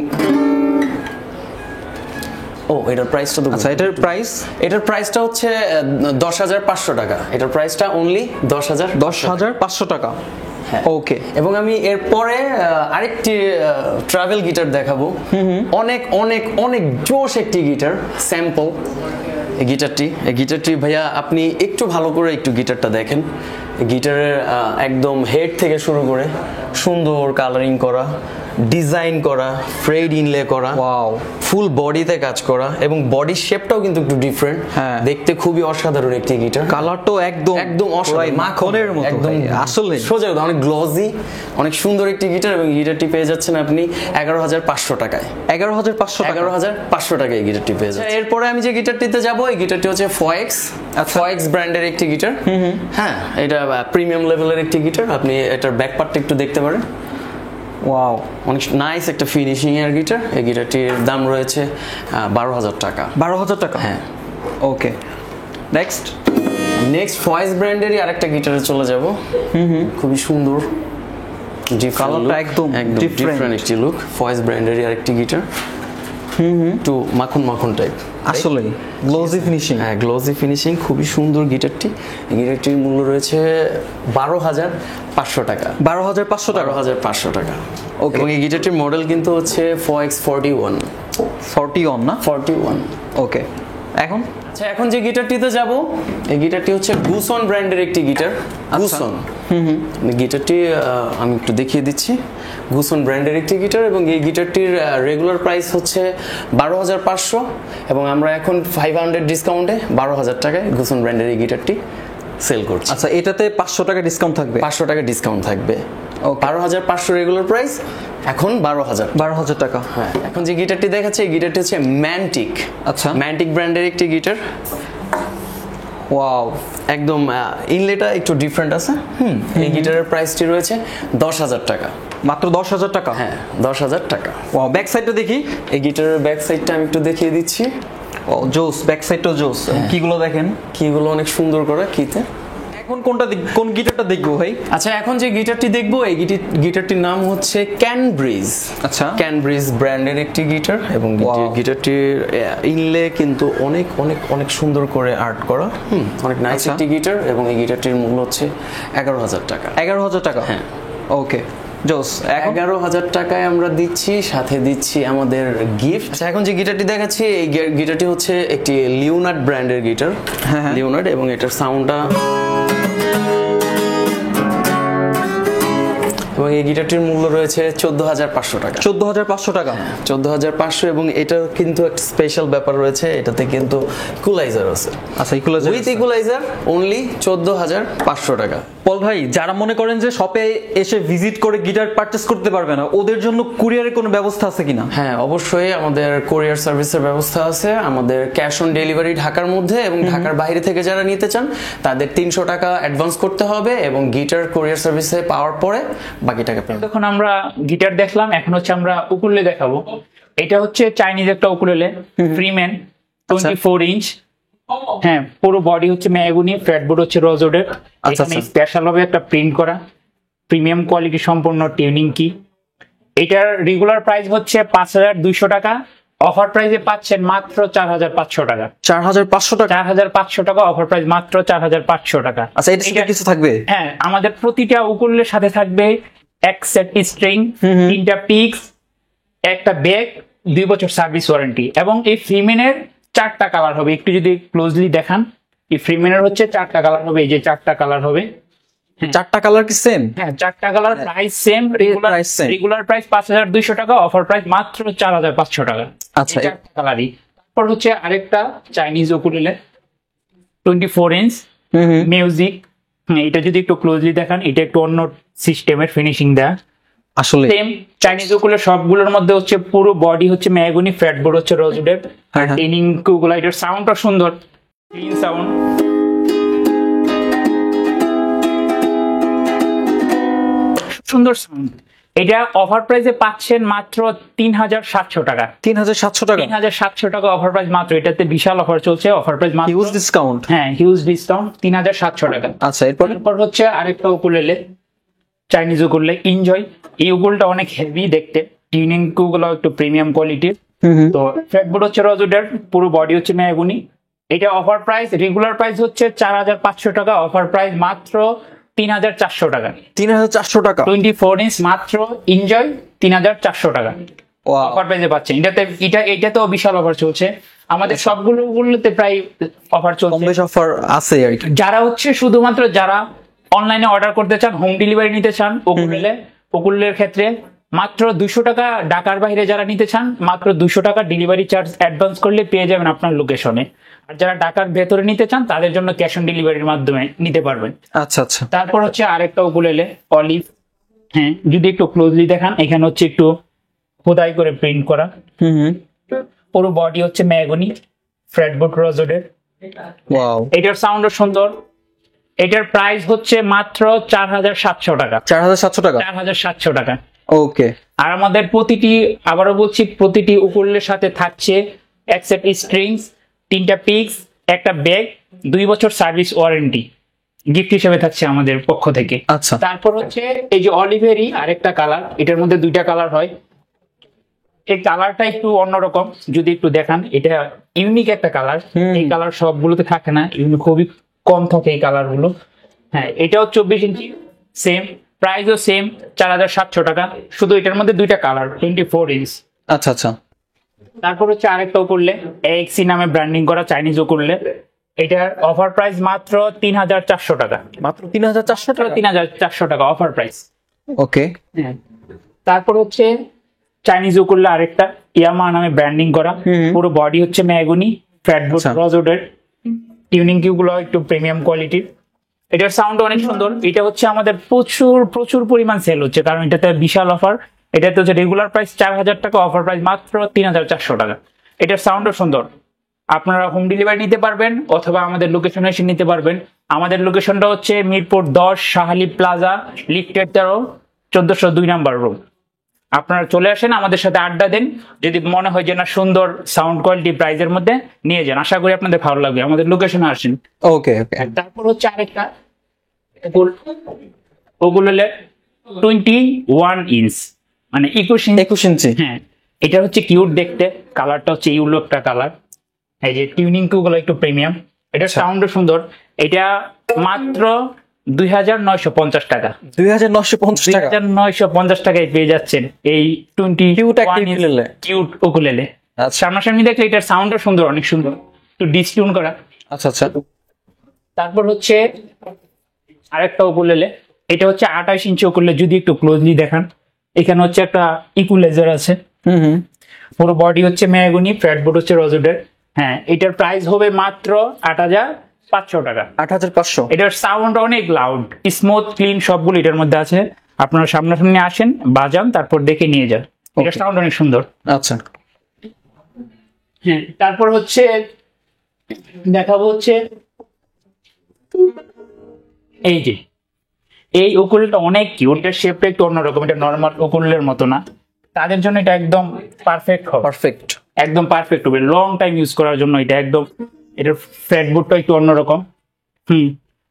Speaker 1: এটার প্রাইসটা তো,
Speaker 2: আচ্ছা, এটার প্রাইস?
Speaker 1: এটার প্রাইসটা হচ্ছে 10,500 টাকা। এটার প্রাইসটা অনলি
Speaker 2: 10,500 টাকা। ওকে।
Speaker 1: এবং আমি এরপরে আরেকটি ট্রাভেল গিটার দেখাবো, অনেক অনেক অনেক জোশ একটি গিটার স্যাম্পল। এই গিটারটি ভাইয়া আপনি একটু ভালো করে একটু গিটারটা দেখেন। গিটারের একদম হেড থেকে শুরু করে সুন্দর কালারিং করা, ডিজাইন করা, ফ্রেড ইনলে করা,
Speaker 2: ওয়াও,
Speaker 1: ফুল বডিতে কাজ করা, এবং বডি শেপটাও কিন্তু একটু ডিফারেন্ট, দেখতে খুবই অসাধারণ একটি গিটার।
Speaker 2: কালারটাও একদম
Speaker 1: অসাধারণ,
Speaker 2: মাখনের মতো,
Speaker 1: একদম
Speaker 2: আসলে
Speaker 1: সোজা, অনেক গ্লজি, অনেক সুন্দর একটি গিটার। এবং গিটারটি পেয়ে যাচ্ছেন আপনি 11,500 টাকায়।
Speaker 2: 11,500
Speaker 1: টাকায় এই গিটারটি পেয়ে যাচ্ছেন। এরপরে আমি যে গিটারটিতে যাব, এই গিটারটি হচ্ছে ফয়েক্স। ফয়েক্স ব্র্যান্ডের একটি গিটার। হ্যাঁ, এটা প্রিমিয়াম লেভেলের একটি গিটার। আপনি এটার ব্যাক পার্টটা একটু দেখতে পারেন।
Speaker 2: ওয়াও,
Speaker 1: অনেক নাইস একটা ফিনিশিং এর গিটার। এই গিটারটির দাম রয়েছে 12,000 টাকা।
Speaker 2: 12,000 টাকা,
Speaker 1: হ্যাঁ।
Speaker 2: ওকে, নেক্সট
Speaker 1: ফয়েক্স ব্র্যান্ডেরই আরেকটা গিটারে চলে যাব। খুবই সুন্দর,
Speaker 2: কালারটা একদম
Speaker 1: ডিফারেন্ট একটি লুক। ফয়েক্স ব্র্যান্ডেরই আরেকটি গিটার, একটু মাখন টাইপ,
Speaker 2: আসলে গ্লোজি ফিনিশিং।
Speaker 1: হ্যাঁ, গ্লোজি ফিনিশিং, খুবই সুন্দর গিটারটি। গিটারটির মূল্য রয়েছে 12,500 টাকা।
Speaker 2: 12,500 টাকা।
Speaker 1: 12,500 টাকা।
Speaker 2: ওকে।
Speaker 1: এবং এই গিটারটির মডেল কিন্তু হচ্ছে ফয়েক্স
Speaker 2: 41 না?
Speaker 1: 41।
Speaker 2: ওকে,
Speaker 1: আচ্ছা, এখন যে গিটারটিতে যাব, এই গিটারটি হচ্ছে গুসন ব্র্যান্ডের একটি গিটার। গুসন গিটারটি আমি একটু দেখিয়ে দিচ্ছি। গুসন ব্র্যান্ডের একটি গিটার, এবং এই গিটারটির রেগুলার প্রাইস হচ্ছে 12,500, এবং আমরা এখন 500 ডিসকাউন্টে 12,000 টাকায় গুসন ব্র্যান্ডের এই গিটারটি সেল করছি।
Speaker 2: আচ্ছা, এটাতে 500 টাকা ডিসকাউন্ট থাকবে?
Speaker 1: 500 টাকা ডিসকাউন্ট থাকবে। 12,500 রেগুলার প্রাইস, এখন
Speaker 2: 12,000 টাকা।
Speaker 1: হ্যাঁ, এখন যে গিটারটি দেখাচ্ছে, এই গিটারটি হচ্ছে ম্যান্টিক।
Speaker 2: আচ্ছা,
Speaker 1: ম্যান্টিক ব্র্যান্ডের একটি গিটার।
Speaker 2: ওয়াও,
Speaker 1: একদম ইনলেটা একটু ডিফারেন্ট আছে। এই গিটারের প্রাইসটি রয়েছে 10,000 টাকা।
Speaker 2: মাত্র 10,000 টাকা?
Speaker 1: হ্যাঁ, 10,000 টাকা।
Speaker 2: ওয়াও, ব্যাক সাইডটা দেখি।
Speaker 1: এই গিটারের ব্যাক সাইডটা আমি একটু দেখিয়ে দিচ্ছি।
Speaker 2: ও জোস, ব্যাক সাইডটাও জোস। কিগুলো দেখেন,
Speaker 1: কিগুলো অনেক সুন্দর করে কিতে।
Speaker 2: এখন কোন গিটারটা দেখবো ভাই?
Speaker 1: আচ্ছা, এখন যে গিটারটি দেখবো, এই গিটারটির নাম হচ্ছে ক্যানব্রিজ।
Speaker 2: আচ্ছা,
Speaker 1: ক্যানব্রিজ ব্র্যান্ডের একটি গিটার, এবং গিটারটির ইনলে কিন্তু অনেক অনেক অনেক সুন্দর করে আর্ট করা। অনেক নাইস একটি গিটার, এবং এই গিটারটির মূল্য হচ্ছে 11,000 টাকা।
Speaker 2: 11,000 টাকা?
Speaker 1: হ্যাঁ।
Speaker 2: ওকে, জোস।
Speaker 1: 11,000 টাকায় আমরা দিচ্ছি, সাথে দিচ্ছি আমাদের গিফট। আচ্ছা, এখন যে গিটারটি দেখাচ্ছি, এই গিটারটি হচ্ছে একটি লিওনার্ড ব্র্যান্ডের গিটার। লিওনার্ড, এবং এটার সাউন্ডটা, এবং এই গিটারটির মূল্য রয়েছে 14,500 টাকা।
Speaker 2: 14,500 টাকা?
Speaker 1: 14,500, এবং এটার কিন্তু একটা স্পেশাল ব্যাপার রয়েছে, এটাতে কিন্তু ইকুয়ালাইজার আছে।
Speaker 2: আচ্ছা, ইকুয়ালাইজার
Speaker 1: উইথ ইকুয়ালাইজার অনলি 14,500 টাকা।
Speaker 2: পল ভাই, যারা মনে করেন যে শপে এসে ভিজিট করে গিটার পারচেজ করতে পারবে না, ওদের জন্য কুরিয়ারের কোনো ব্যবস্থা আছে কিনা?
Speaker 1: হ্যাঁ, অবশ্যই আমাদের কোরিয়ার সার্ভিসের ব্যবস্থা আছে। আমাদের ক্যাশ অন ডেলিভারি ঢাকার মধ্যে, এবং ঢাকার বাইরে থেকে যারা নিতে চান তাদের 300 টাকা অ্যাডভান্স করতে হবে, এবং গিটার কোরিয়ার সার্ভিসে পাওয়ার পরে বাকি টাকা পেমেন্ট।
Speaker 3: তখন আমরা গিটার দেখলাম, এখন হচ্ছে আমরা উকুলেলে দেখাবো। এটা হচ্ছে চাইনিজ একটা উকুলেলে, ফ্রিম্যান 24 ইঞ্চ। হ্যাঁ, পুরো বডি হচ্ছে ম্যাগুনি, ফ্রেটবোর্ড হচ্ছে রোজউডের। এখানে স্পেশাল ভাবে একটা প্রিন্ট করা, প্রিমিয়াম কোয়ালিটি সম্পন্ন টিউনিং কি। এটার রেগুলার প্রাইস হচ্ছে 5,200 টাকা। অফার প্রাইসে পাচ্ছেন মাত্র 4,500 টাকা।
Speaker 2: 4,500 টাকা?
Speaker 3: 4,500 টাকা অফার প্রাইস, মাত্র 4,500 টাকা।
Speaker 2: আচ্ছা, এটা কিছু থাকবে?
Speaker 3: হ্যাঁ, আমাদের প্রতিটা উকুলেলের সাথে থাকবে এক সেট স্ট্রিং, 3টা পিক্স, একটা ব্যাগ, 2 বছর সার্ভিস ওয়ারেন্টি, এবং এই ফ্রিম্যানের 4টা কালার হবে। একটু যদি ক্লোজলি দেখান, এই ফ্রিম্যানের হচ্ছে 4টা কালার হবে। এই যে 4টা কালার হবে।
Speaker 2: চারটা কালার কি সেম?
Speaker 3: হ্যাঁ, চারটা colour price same,
Speaker 2: Price same.
Speaker 3: Regular price 5200 টাকা, অফার প্রাইস মাত্র 4500 টাকা।
Speaker 2: আচ্ছা,
Speaker 3: এই চারটা কালারই। তারপর হচ্ছে আরেকটা চাইনিজ উকুলেলে 24 ইঞ্চ মিউজিক। এটা যদি একটু ক্লোজলি দেখান, এটা একটু অন্য সিস্টেমের ফিনিশিং দেয়া।
Speaker 2: আসলে
Speaker 3: সেম চাইনিজ উকুলে সবগুলোর মধ্যে হচ্ছে পুরো বডি হচ্ছে ম্যাগনি, ফ্রেটবোর্ড হচ্ছে রোজউডের,
Speaker 2: হ্যাঁ, হ্যাঁ।
Speaker 3: টেনিং কুগুলা, এটার সাউন্ডটা সুন্দর, ক্লিন সাউন্ড। সুন্দর সাউন্ড। এটা অফার প্রাইসে পাচ্ছেন মাত্র 3700 টাকা।
Speaker 2: 3700 টাকা,
Speaker 3: 3700 টাকা অফার প্রাইস মাত্র। এটাতে বিশাল অফার চলছে, অফার প্রাইস মাত্র,
Speaker 2: হিউজ ডিসকাউন্ট।
Speaker 3: হ্যাঁ হিউজ ডিসকাউন্ট, 3700 টাকা।
Speaker 2: আচ্ছা, এরপর
Speaker 3: তারপর হচ্ছে আরেকটা উকুলেলে, চাইনিজ উকুলে এনজয়। এই উকুলটা অনেক হেভি দেখতে, টিউনিং গুলো একটু প্রিমিয়াম কোয়ালিটির। তো ফ্রেটবোর্ড হচ্ছে রোজউডের, পুরো বডি হচ্ছে ম্যাগনি। এটা অফার প্রাইস, রেগুলার প্রাইস হচ্ছে 4500 টাকা, অফার প্রাইস মাত্র 3400 টাকা।
Speaker 2: 3400 টাকা।
Speaker 3: 24 ইঞ্চ মাত্র এনজয় 3400 টাকা
Speaker 2: Wow.
Speaker 3: অফার প্রাইসে পাচ্ছেন। এটাতেও বিশাল অফার চলছে, আমাদের সবগুলোতে প্রায় অফার
Speaker 2: কম
Speaker 3: চলছে।
Speaker 2: বেশ অফার আছে আর কি।
Speaker 3: যারা হচ্ছে শুধুমাত্র যারা অনলাইনে অর্ডার করতে চান, হোম ডেলিভারি নিতে চান, ওকুলের ক্ষেত্রে মাত্র 200 টাকা, ঢাকার বাইরে যারা নিতে চান মাত্র 200 টাকা ডেলিভারি চার্জ অ্যাডভান্স করলে পেয়ে যাবেন আপনার লোকেশনে। আর যারা ঢাকার ভেতরে নিতে চান তাদের জন্য ক্যাশ অন ডেলিভারির মাধ্যমে নিতে পারবেন।
Speaker 2: আচ্ছা আচ্ছা,
Speaker 3: তারপর হচ্ছে আরেকটা উকুলেলে অলিভ। হ্যাঁ, যদি একটু ক্লোজলি দেখান, এখানে হচ্ছে একটু খোদাই করে প্রিন্ট করা, পুরো বডি হচ্ছে ম্যাগনি, ফ্রেটবোর্ড রোজউডের।
Speaker 2: ওয়াও,
Speaker 3: এটার সাউন্ডও সুন্দর। এটার প্রাইস হচ্ছে মাত্র 4700 টাকা।
Speaker 2: 4700 টাকা।
Speaker 3: 4700 টাকা।
Speaker 2: ওকে,
Speaker 3: আর আমাদের প্রতিটি, আবারও বলছি, প্রতিটি উকুলের সাথে থাকছে এক সেট স্ট্রিংস, 3টা পিক্স, একটা ব্যাগ, 2 বছর সার্ভিস ওয়ারেন্টি গিফট হিসেবে থাকছে আমাদের পক্ষ থেকে।
Speaker 2: আচ্ছা।
Speaker 3: তারপর হচ্ছে এই যে অলিভেরই আরেকটা কালার, এটার মধ্যে 2টা কালার হয়। এই কালারটা একটু অন্যরকম, যদি একটু দেখান, এটা ইউনিক একটা কালার। এই কালার সবগুলোতে থাকে না, খুবই কম থাকে এই কালার গুলো। হ্যাঁ, এটাও 24 ইঞ্চি, সেম প্রাইসও সেম, 4700 টাকা। শুধু এটার মধ্যে 2টা কালার, 24 ইঞ্চ।
Speaker 2: আচ্ছা আচ্ছা,
Speaker 3: তারপর হচ্ছে আরেকটাও করলে এক্সি নামে ব্র্যান্ডিং করা চাইনিজও করলে, এটার অফার প্রাইস মাত্র 3400 টাকা।
Speaker 2: মাত্র 3400 টাকা।
Speaker 3: 3400 টাকা অফার প্রাইস।
Speaker 2: ওকে,
Speaker 3: হ্যাঁ, তারপর হচ্ছে চাইনিজ উকুলে আরেকটা ইয়ামা নামে ব্র্যান্ডিং করা, পুরো বডি হচ্ছে ম্যাগনি, ফ্রেটবোর্ড
Speaker 2: আচ্ছা।
Speaker 3: রোজউডের, টিউনিং কিউগুলো একটু প্রিমিয়াম কোয়ালিটির। এটার সাউন্ড অনেক সুন্দর। এটা হচ্ছে আমাদের প্রচুর প্রচুর পরিমাণ সেল হচ্ছে, কারণ এটাতে বিশাল অফার। এটাতে হচ্ছে রেগুলার প্রাইস 4000 টাকা, অফার প্রাইস মাত্র 3400 টাকা। এটার সাউন্ডও সুন্দর। আপনারা হোম ডেলিভারি নিতে পারবেন অথবা আমাদের লোকেশনে এসে নিতে পারবেন। আমাদের লোকেশনটা হচ্ছে মিরপুর 10, শাহালি প্লাজা, লিফটের 13, 1402 নাম্বার রুম। আপনারা চলে আসেন, আমাদের সাথে আড্ডা দেন। যদি মনে হয় যে না সুন্দর সাউন্ড কোয়ালিটি প্রাইজের মধ্যে, নিয়ে যান। আশা করি আপনাদের ভালো লাগবে, আমাদের লোকেশনে আসেন।
Speaker 2: ওকে, ওকে।
Speaker 3: তারপর হচ্ছে আরেকটা ওগুলো 21 ইঞ্চ, মানে 21 ইঞ্চ।
Speaker 2: 21 ইঞ্চি।
Speaker 3: হ্যাঁ, এটা হচ্ছে কিউট দেখতে, কালারটা হচ্ছে ইউলো একটা কালার। এই যে টিউনিং গুলো একটু প্রিমিয়াম, এটার সাউন্ডও সুন্দর। এটা মাত্র 2950 টাকা।
Speaker 2: 2950 টাকা।
Speaker 3: 2950 টাকায় পেয়ে যাচ্ছেন এই
Speaker 2: Cute একটা ukulele।
Speaker 3: Cute ukulele.
Speaker 2: আচ্ছা।
Speaker 3: সামনাসামনি দেখলে এটার সাউন্ডও সুন্দর, অনেক সুন্দর, একটু ডিসটিউন করা।
Speaker 2: আচ্ছা আচ্ছা,
Speaker 3: তারপর হচ্ছে আরেকটা উকুলেলে, এটা হচ্ছে 28 ইঞ্চি উকুলেলে। যদি একটু ক্লোজলি দেখান, এখানে হচ্ছে একটা ইকুলাইজার আছে, পুরো বডি হচ্ছে ম্যাগনি, ফ্রেটবোর্ড হচ্ছে রোজউডের। হ্যাঁ, এটার প্রাইস হবে মাত্র 8500 টাকা।
Speaker 2: 8500।
Speaker 3: এটার সাউন্ড অনেক লাউড, স্মুথ, ক্লিন, সবগুলো এটার মধ্যে আছে। আপনারা সামনাসামনি আসেন, বাজান, তারপর দেখে নিয়ে যান। এটার সাউন্ড অনেক সুন্দর।
Speaker 2: আচ্ছা,
Speaker 3: হ্যাঁ, তারপর হচ্ছে দেখাবো হচ্ছে এই যে এই উকুলেলটা অনেক কিউট। এটার শেপটা একটু অন্যরকম, এটা নর্মাল উকুলেলের মতো না। তাদের জন্য এটা একদম পারফেক্ট হবে,
Speaker 2: পারফেক্ট।
Speaker 3: একদম পারফেক্ট হবে লং টাইম ইউজ করার জন্য। এটা একদম, এটার ফ্রেটবোর্ডটা একটু অন্যরকম।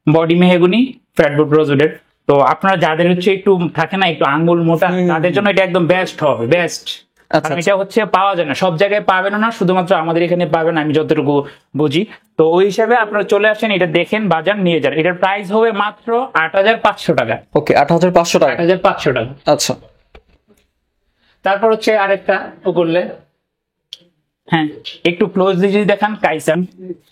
Speaker 3: বডি মেহগুনি, ফ্রেটবোর্ড রোজউডের। তো আপনারা যাদের হচ্ছে একটু থাকে না একটু আঙ্গুল মোটা, তাদের জন্য এটা একদম বেস্ট হবে, বেস্ট।
Speaker 2: আচ্ছা,
Speaker 3: এটা হচ্ছে পাওয়া যায় না, সব জায়গায় পাবেন না, শুধুমাত্র আমাদের এখানে পাবেন, আমি যতটুকু বুঝি। তো ওই হিসাবে আপনারা চলে আসেন, এটা দেখেন, বাজার, নিয়ে যান। এটার প্রাইস হবে মাত্র 8500 টাকা।
Speaker 2: ওকে, 8500 টাকা।
Speaker 3: 8500 টাকা।
Speaker 2: আচ্ছা,
Speaker 3: তারপর হচ্ছে আরেকটা করলে, হ্যাঁ, একটু ক্লোজলি যদি দেখান, কাইসান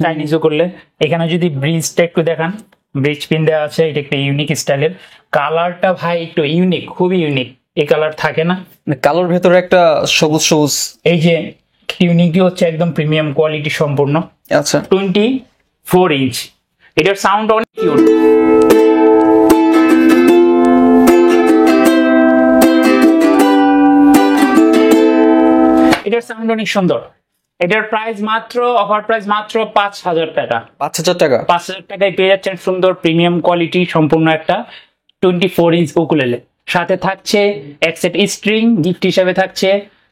Speaker 3: চাইনিজও করলে, এখানে যদি ব্রিজটা একটু দেখান, ব্রিজ পিন দেওয়া আছে, এটা একটা ইউনিক স্টাইলের। কালারটা ভাই একটু ইউনিক, খুবই ইউনিক, এই কালার থাকে না।
Speaker 2: কালোর ভেতরে একটা সবুজ সবুজ।
Speaker 3: এই যে টিউনিংটি হচ্ছে একদম প্রিমিয়াম কোয়ালিটি সম্পূর্ণ।
Speaker 2: আচ্ছা
Speaker 3: 24 ইঞ্চ, এটার সাউন্ড অনেক কিউট। এটার সাউন্ড অনেক সুন্দর। এটার প্রাইস মাত্র, অফার প্রাইস মাত্র 5,000 টাকা।
Speaker 2: 5,000 টাকা।
Speaker 3: 5,000 টাকায় পেয়ে যাচ্ছেন সুন্দর প্রিমিয়াম কোয়ালিটি সম্পূর্ণ একটা 24 ইঞ্চ উকুলেলে। সাথে থাকছে এক সেট স্ট্রিং, গিফট হিসাবে থাকছে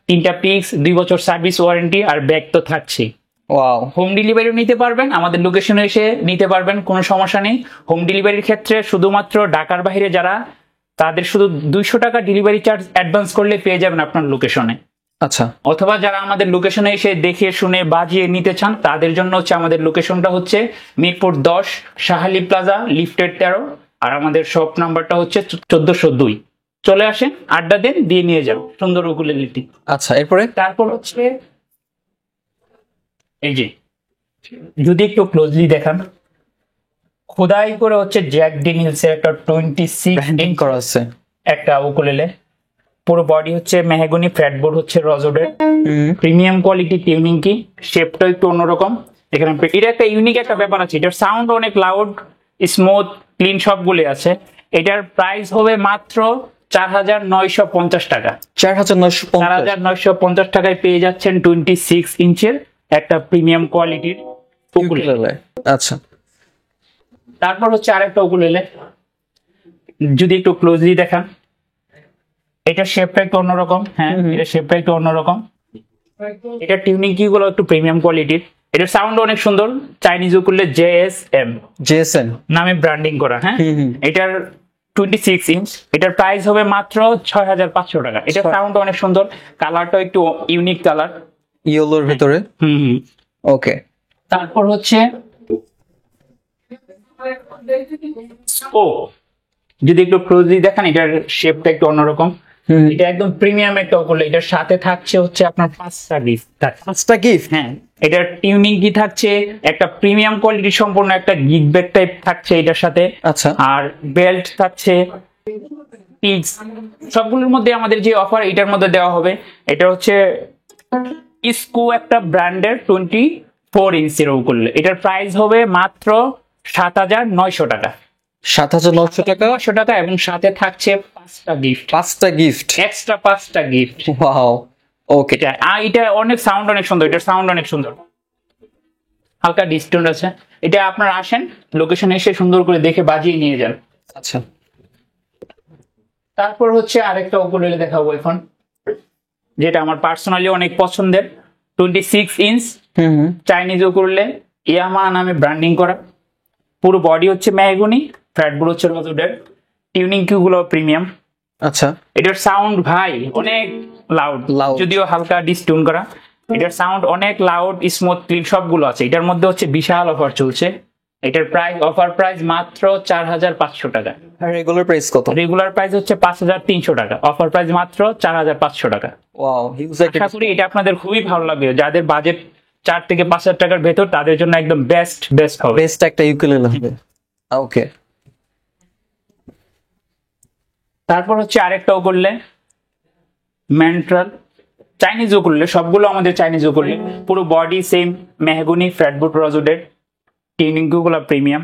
Speaker 3: 3টা পিক্স, 2 বছর সার্ভিস ওয়ারেন্টি, আর ব্যাগ তো থাকছেই।
Speaker 2: ওয়াও।
Speaker 3: হোম ডেলিভারিও নিতে পারবেন, আমাদের লোকেশনে এসে নিতে পারবেন, কোনো সমস্যা নেই। হোম ডেলিভারির ক্ষেত্রে শুধুমাত্র ঢাকার বাইরে যারা, তাদের শুধু 200 টাকা ডেলিভারি চার্জ অ্যাডভান্স করলে পেয়ে যাবেন আপনার লোকেশনে।
Speaker 2: আচ্ছা
Speaker 3: অথবা যারা আমাদের লোকেশনে এসে দেখে শুনে বাজিয়ে নিতে চান, তাদের জন্য হচ্ছে আমাদের লোকেশনটা হচ্ছে মিরপুর 10, শাহালি প্লাজা, লিফটেড 13, আর আমাদের শপ নাম্বারটা হচ্ছে 1402। চলে আসেন, আড্ডা দেন, দিয়ে নিয়ে যান সুন্দর উকুলেলেটি।
Speaker 2: আচ্ছা এরপরে?
Speaker 3: তারপর হচ্ছে এই যে, যদি একটু ক্লোজলি দেখান, খোদাই করে হচ্ছে জ্যাক ড্যানিয়েলসের একটা 26
Speaker 2: ব্র্যান্ডিং করা আছে।
Speaker 3: একটা উকুলেলে। পুরো বডি হচ্ছে মেহগনি, ফ্রেটবোর্ড হচ্ছে রজোডের, প্রিমিয়াম কোয়ালিটি টিউনিং কি, শেপটা একটু অন্যরকম। এখানে এটা একটা ইউনিক একটা ব্যাপার আছে, এটার সাউন্ড অনেক লাউড, স্মুথ, ক্লিন সবগুলো আছে। এটার প্রাইস হবে মাত্র 4,950 টাকা।
Speaker 2: 4,950।
Speaker 3: 4,950 টাকায় পেয়ে যাচ্ছেন 26 ইঞ্চের একটা প্রিমিয়াম কোয়ালিটির উকুলেলে।
Speaker 2: উকুলেলে। আচ্ছা
Speaker 3: তারপর হচ্ছে আরেকটা উকুলেলে, যদি একটু ক্লোজলি দেখান, এটা শেপটা একটু অন্যরকম। হ্যাঁ, এটা শেপটা একটু অন্যরকম। এটা টিউনিং কি গুলো একটু প্রিমিয়াম কোয়ালিটির। এটার সাউন্ড অনেক সুন্দর, চাইনিজ উকুলে JSM নামে ব্র্যান্ডিং করা। হ্যাঁ, এটার 26 ইঞ্চ, এটার প্রাইস হবে মাত্র 6,500 টাকা। এটার সাউন্ড অনেক সুন্দর, কালারটা একটু ইউনিক কালার,
Speaker 2: ইয়েলোর ভেতরে। ওকে।
Speaker 3: তারপর হচ্ছে ও, যদি একটু ক্লোজলি দেখান, এটার শেপটা একটু অন্যরকম। এটা একদম প্রিমিয়াম একটা উকুলে। এটার সাথে থাকছে হচ্ছে আপনার 5টা গিফট।
Speaker 2: 5টা গিফট?
Speaker 3: হ্যাঁ, এটার টিউনিং কি থাকছে, একটা প্রিমিয়াম কোয়ালিটি সম্পূর্ণ একটা গিফট ব্যাগ টাইপ থাকছে এটার সাথে।
Speaker 2: আচ্ছা।
Speaker 3: আর বেল্ট থাকছে, পিক্স, সবগুলোর মধ্যে আমাদের যে অফার এটার মধ্যে দেওয়া হবে, এটা হচ্ছে ইসকো একটা ব্র্যান্ডের 24 ইঞ্চের উকুলে। এটার প্রাইস হবে মাত্র 7,900 টাকা।
Speaker 2: 7,900 টাকা।
Speaker 3: 900 টাকা, এবং সাথে থাকছে 5টা গিফট।
Speaker 2: 5টা গিফট,
Speaker 3: এক্সট্রা 5টা গিফট।
Speaker 2: ওয়াও। ওকে।
Speaker 3: এটা অনেক সাউন্ড অনেক সুন্দর, এটার সাউন্ড অনেক সুন্দর, হালকা ডিস্টেন্স আছে। এটা আপনারা আসেন, লোকেশনে এসে সুন্দর করে দেখে বাজিয়ে নিয়ে যান।
Speaker 2: আচ্ছা।
Speaker 3: তারপর হচ্ছে আরেকটা উকুলেলে দেখাবো এখন, যেটা আমার পার্সোনালি অনেক পছন্দের, 26 ইঞ্চ চাইনিজ উকুলেলে, ইয়ামা নামে ব্র্যান্ডিং করা। পুরো বডি হচ্ছে মেহগনি, ফ্রেটবোর্ড হচ্ছে রজোডের, টিউনিং কিউ গুলো প্রিমিয়াম।
Speaker 2: আচ্ছা।
Speaker 3: এটার সাউন্ড ভাই অনেক লাউড, যদিও হালকা ডিস্টিউন করা। এটার সাউন্ড অনেক লাউড, স্মুথ, ক্লিন সবগুলো আছে। এটার মধ্যে হচ্ছে বিশাল অফার চলছে। এটার প্রাইস, অফার প্রাইস মাত্র 4,500 টাকা।
Speaker 2: আর রেগুলার প্রাইস কত?
Speaker 3: রেগুলার প্রাইস হচ্ছে 5,300 টাকা, অফার প্রাইস মাত্র 4,500 টাকা।
Speaker 2: ওয়াও, হিউজ একটা।
Speaker 3: আশা করি এটা আপনাদের খুবই ভালো লাগবে। যাদের বাজেট 4 থেকে 5,000 টাকার ভেতর, তাদের জন্য একদম বেস্ট হবে।
Speaker 2: বেস্ট একটা ইউকুলেলে হবে। ওকে।
Speaker 3: তারপর হচ্ছে আরেকটা উকুলেলে, ম্যান্ট্রাল চাইনিজ উকুলেলে, সবগুলো আমাদের চাইনিজ উকুলেলে। পুরো বডি সেম মেহগনি, ফ্রেটবোর্ড রজোডের, টিউনিং গুলো প্রিমিয়াম।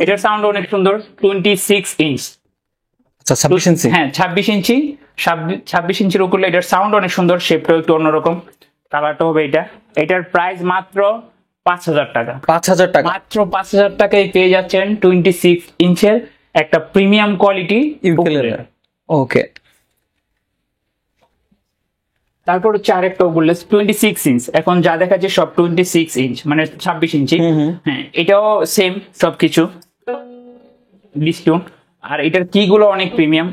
Speaker 3: এটার সাউন্ড অনেক সুন্দর, 26 ইঞ্চ।
Speaker 2: আচ্ছা, 26 ইঞ্চি।
Speaker 3: হ্যাঁ, 26 ইঞ্চি, 26 ইঞ্চির উকুলেলে। এটার সাউন্ড অনেক সুন্দর, শেপটাও একটু অন্যরকম, কালারটা হবে এটা। এটার প্রাইস মাত্র 5,000 টাকা।
Speaker 2: 5,000 টাকা।
Speaker 3: মাত্র 5,000 টাকায় পেয়ে যাচ্ছেন 26 ইঞ্চের একটা প্রিমিয়াম কোয়ালিটি উকুলেলে।
Speaker 2: ওকে।
Speaker 3: তারপর হচ্ছে আরেকটা উকুলেলে 26 ইঞ্চ। এখন যা দেখাচ্ছে সব 26 ইঞ্চ, মানে 26 ইঞ্চি। হ্যাঁ, এটাও সেম সবকিছু ডিস্টিউন। আর এটার কি গুলো অনেক প্রিমিয়াম,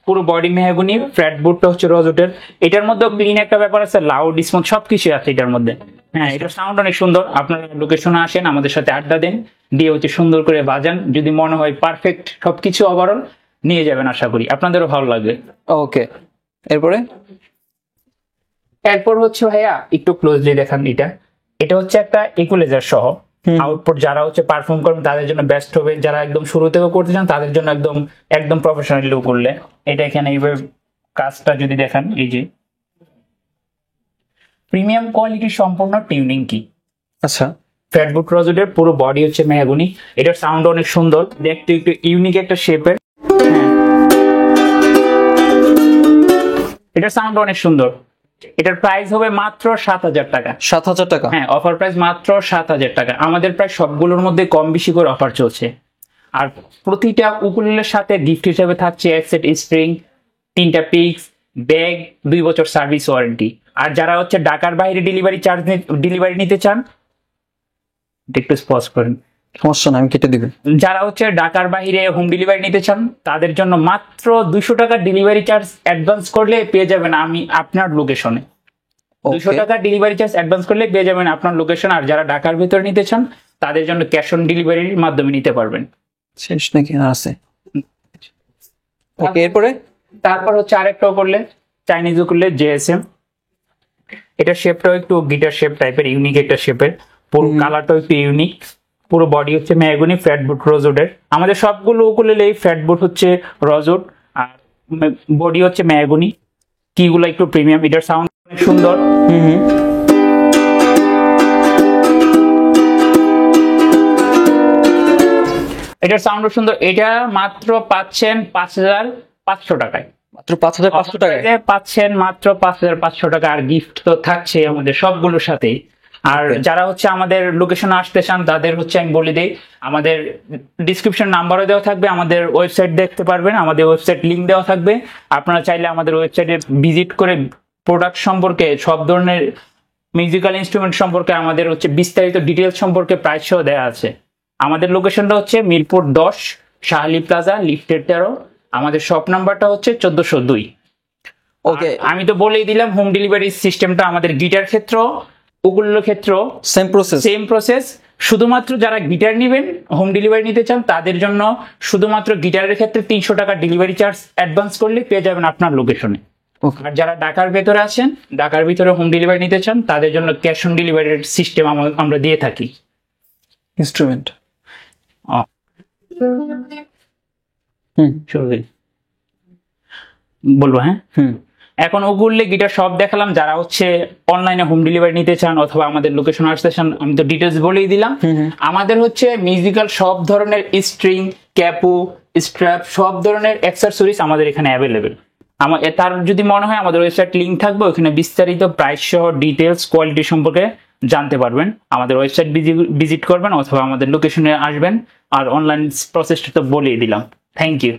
Speaker 3: পুরো বডি মেহগনি, ফ্রেটবোর্ডটা হচ্ছে রজোডের। এটার মধ্যে ক্লিন একটা ব্যাপার আছে, লাউড, স্মুথ সবকিছু আছে এটার মধ্যে। হ্যাঁ, এটার সাউন্ড অনেক সুন্দর। আপনারা লোকেশনে আসেন, আমাদের সাথে আড্ডা দেন, দিয়ে হচ্ছে সুন্দর করে বাজান। যদি মনে হয় পারফেক্ট সবকিছু ওভারঅল নিয়ে যাবেন, আশা করি আপনাদেরও ভালো লাগবে।
Speaker 2: ওকে। এরপরে?
Speaker 3: এরপর হচ্ছে ভাইয়া একটু ক্লোজলি দেখান, এটা হচ্ছে একটা ইকুয়ালাইজার সহ আউটপুট যারা হচ্ছে পারফর্ম করবেন তাদের জন্য বেস্ট হবে, যারা একদম শুরু থেকে করতে চান তাদের জন্য একদম একদম প্রফেশনাল লুক করলে। এটা এখানে এইভাবে কাজটা যদি দেখেন, এই যে প্রিমিয়াম কোয়ালিটি সম্পূর্ণ টিউনিং কি।
Speaker 2: আচ্ছা,
Speaker 3: ফ্যাটবুট রজুডের পুরো বডি হচ্ছে মেহগনি। এটার সাউন্ড অনেক সুন্দর, দেখতে একটু ইউনিক একটা শেপের। এটার সাউন্ড অনেক সুন্দর। এটার প্রাইস হবে মাত্র 7,000 টাকা।
Speaker 2: 7,000 টাকা?
Speaker 3: হ্যাঁ, অফার প্রাইস মাত্র 7,000 টাকা। আমাদের প্রায় সবগুলোর মধ্যে কম বেশি করে অফার চলছে। আর প্রতিটা উকুলেলের সাথে গিফট হিসেবে থাকছে এক সেট স্ট্রিং, 3টা পিক্স, ব্যাগ, 2 বছর সার্ভিস ওয়ারেন্টি। আর যারা হচ্ছে ঢাকার বাইরে ডেলিভারি নিতে চান, একটু পজ করেন,
Speaker 2: সমস্যা না, আমি কেটে দিব।
Speaker 3: যারা হচ্ছে ঢাকার বাইরে হোম ডেলিভারি নিতে চান তাদের জন্য মাত্র 200 টাকা ডেলিভারি চার্জ অ্যাডভান্স করলে পেয়ে যাবেন আমি আপনার লোকেশনে। 200 টাকা ডেলিভারি চার্জ অ্যাডভান্স করলে পেয়ে যাবেন আপনার লোকেশন। আর যারা ঢাকার ভিতরে নিতে চান তাদের জন্য ক্যাশ অন ডেলিভারির মাধ্যমে নিতে পারবেন।
Speaker 2: শেষ নাকি আছে? ওকে, এরপরে
Speaker 3: তারপর হচ্ছে আরেকটাও করলে চাইনিজও করলে জেএসএম। এটা শেপটাও একটু গিটার শেপ টাইপের, ইউনিক একটা শেপের। পুরো কালারটাও একটু ইউনিক। পুরো বডি হচ্ছে মেহগনি, ফ্ল্যাটবুট রোজউডের। আমাদের সবগুলো উকুলেলে এই ফ্ল্যাটবুট হচ্ছে রোজউড আর বডি হচ্ছে মেহগনি। কিগুলো একটু প্রিমিয়াম। এটার সাউন্ড অনেক সুন্দর। এটার সাউন্ড সুন্দর। এটা মাত্র পাচ্ছেন 5,500 টাকায়।
Speaker 2: মাত্র 5,500 টাকায়
Speaker 3: পাচ্ছেন মাত্র 5,500 টাকা। আর গিফট তো থাকছে আমাদের সবগুলোর সাথেই। আর যারা হচ্ছে আমাদের লোকেশনে আসতে চান তাদের হচ্ছে আমি বলে দিই, আমাদের ডিসক্রিপশন নাম্বারও দেওয়া থাকবে, আমাদের ওয়েবসাইট দেখতে পারবেন, আমাদের ওয়েবসাইট লিংক দেওয়া থাকবে। আপনারা চাইলে আমাদের ওয়েবসাইটে ভিজিট করে প্রোডাক্ট সম্পর্কে, সব ধরনের মিউজিক্যাল ইনস্ট্রুমেন্ট সম্পর্কে, আমাদের হচ্ছে বিস্তারিত ডিটেলস সম্পর্কে প্রাইস সহ দেওয়া আছে। আমাদের লোকেশনটা হচ্ছে মিরপুর 10, শাহালি প্লাজা, লিফটের 13। আমাদের শপ নাম্বারটা হচ্ছে 1402।
Speaker 2: ওকে,
Speaker 3: আমি তো বলেই দিলাম হোম ডেলিভারি সিস্টেমটা আমাদের গিটার ক্ষেত্র, ওগুলোর ক্ষেত্র সেম প্রসেস। শুধুমাত্র যারা গিটার নেবেন, হোম ডেলিভারি নিতে চান তাদের জন্য শুধুমাত্র গিটারের ক্ষেত্রে 300 টাকা ডেলিভারি চার্জ অ্যাডভান্স করলে পেয়ে যাবেন আপনার লোকেশনে। আর যারা ঢাকার ভেতরে আছেন, ঢাকার ভিতরে হোম ডেলিভারি নিতে চান তাদের জন্য ক্যাশ অন ডেলিভারির সিস্টেম আমরা দিয়ে থাকি।
Speaker 2: ইনস্ট্রুমেন্ট
Speaker 3: বলবো, হ্যাঁ। এখন ওগুলো গিটার সব দেখালাম। যারা হচ্ছে অনলাইনে হোম ডেলিভারি নিতে চান অথবা আমাদের লোকেশন আসতে চান, আমি তো ডিটেলস বলেই দিলাম। আমাদের হচ্ছে মিউজিক্যাল সব ধরনের স্ট্রিং, ক্যাপু, স্ট্র্যাপ, সব ধরনের অ্যাক্সেসরিজ আমাদের এখানে অ্যাভেলেবেল। তার যদি মনে হয় আমাদের ওয়েবসাইট লিংক থাকবে, ওখানে বিস্তারিত প্রাইস সহ ডিটেলস, কোয়ালিটি সম্পর্কে জানতে পারবেন। আমাদের ওয়েবসাইট ভিজিট করবেন অথবা আমাদের লোকেশনে আসবেন। আর অনলাইন প্রসেসটা তো বলেই দিলাম। Thank you.